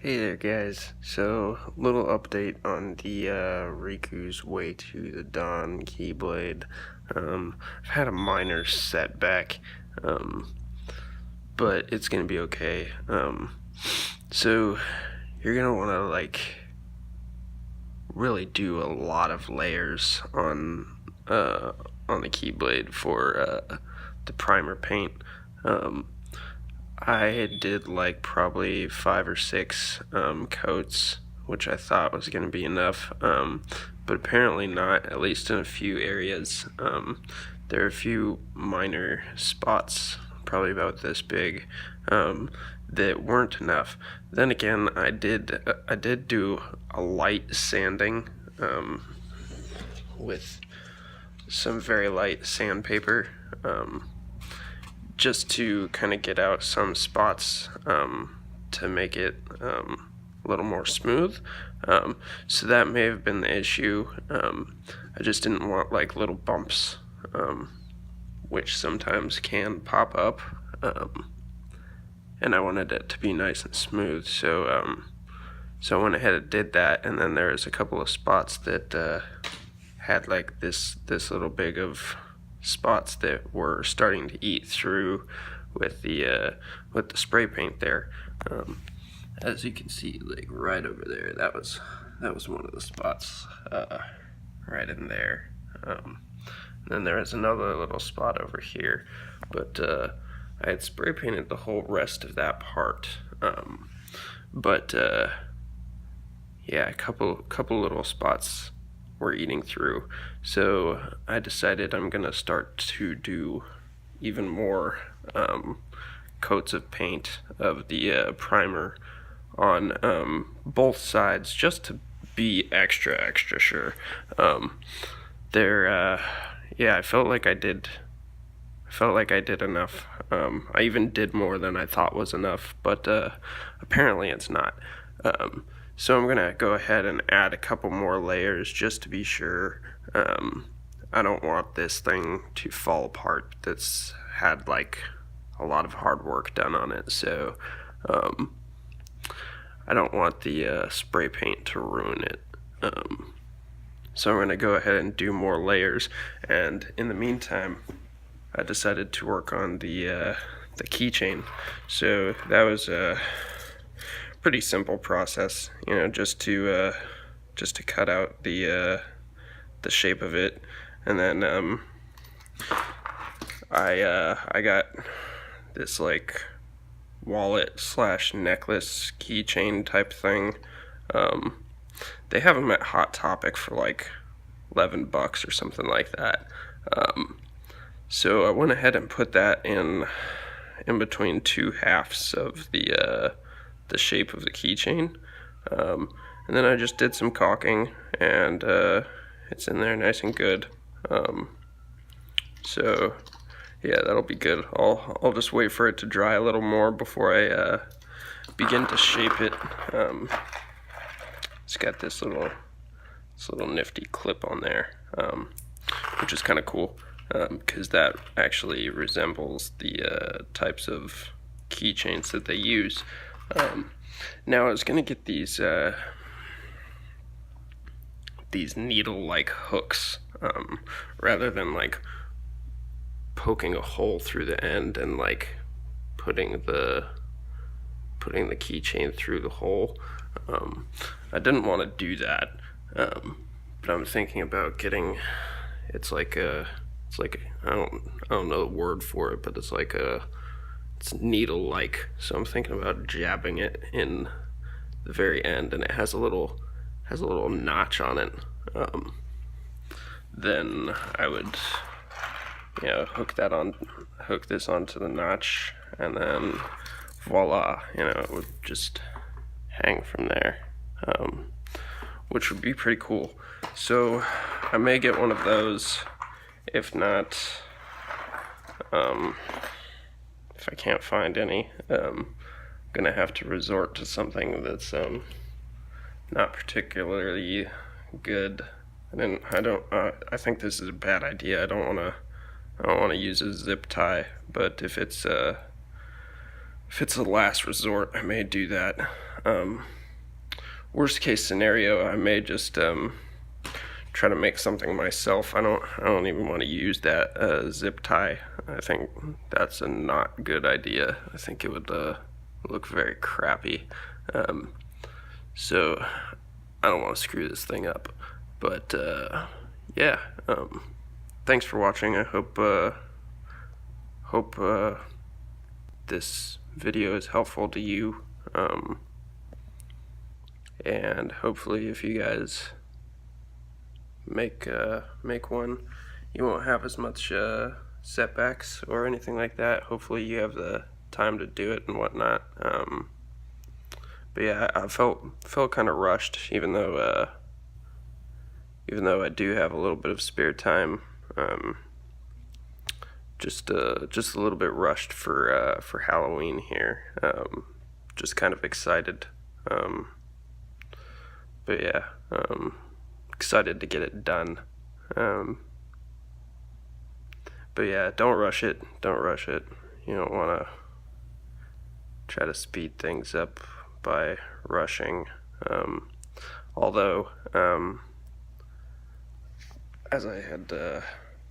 Hey there guys, so little update on the Riku's Way to the Dawn Keyblade. I've had a minor setback, but it's gonna be okay. So you're gonna wanna really do a lot of layers on the Keyblade for the primer paint. I did probably 5 or 6 coats, which I thought was going to be enough, but apparently not, at least in a few areas. There are a few minor spots, probably about this big, that weren't enough. Then again, I did do a light sanding with some very light sandpaper, just to kind of get out some spots to make it a little more smooth. So that may have been the issue. I just didn't want little bumps, which sometimes can pop up, and I wanted it to be nice and smooth. So I went ahead and did that, and then there was a couple of spots that had this little big of spots that were starting to eat through with the spray paint there. As you can see, right over there, that was one of the spots, right in there. Then there is another little spot over here, but I had spray painted the whole rest of that part. But yeah, a couple little spots were eating through, so I decided I'm gonna start to do even more coats of paint of the primer on both sides, just to be extra sure. Yeah, I felt like I did enough. I even did more than I thought was enough, but apparently it's not. So I'm gonna go ahead and add a couple more layers just to be sure. I don't want this thing to fall apart that's had a lot of hard work done on it, so I don't want the spray paint to ruin it. So I'm gonna go ahead and do more layers, and in the meantime I decided to work on the keychain. So that was a pretty simple process, just to cut out the shape of it, and then I got this wallet / necklace keychain type thing. They have them at Hot Topic for $11 or something like that. So I went ahead and put that in between two halves of the shape of the keychain, and then I just did some caulking, and it's in there nice and good. So yeah, that'll be good. I'll just wait for it to dry a little more before I begin to shape it. It's got this little nifty clip on there, which is kind of cool, because that actually resembles the types of keychains that they use. Now I was gonna get these needle-like hooks, rather than poking a hole through the end and putting the keychain through the hole. I didn't want to do that, but I'm thinking about getting, it's I don't know the word for it, but it's needle-like, so I'm thinking about jabbing it in the very end, and it has a little notch on it. Then I would hook this onto the notch, and then voila, it would just hang from there, which would be pretty cool. So I may get one of those. If not, if I can't find any, I'm gonna have to resort to something that's not particularly good. And I think this is a bad idea. I don't want to use a zip tie, but if it's a last resort, I may do that. Worst case scenario, I may just try to make something myself. I don't even want to use that zip tie. I think that's a not good idea. I think it would look very crappy. So I don't want to screw this thing up. But yeah, thanks for watching. I hope this video is helpful to you. And hopefully if you guys make one, you won't have as much setbacks or anything like that. Hopefully you have the time to do it and whatnot. But yeah, I felt kind of rushed, even though I do have a little bit of spare time. Just a little bit rushed for Halloween here. Just kind of excited. But yeah, excited to get it done. But yeah, don't rush it. Don't rush it. You don't want to try to speed things up by rushing. Although, as I had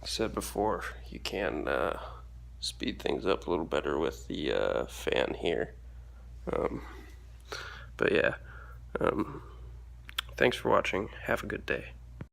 said before, you can speed things up a little better with the fan here. But yeah, thanks for watching. Have a good day.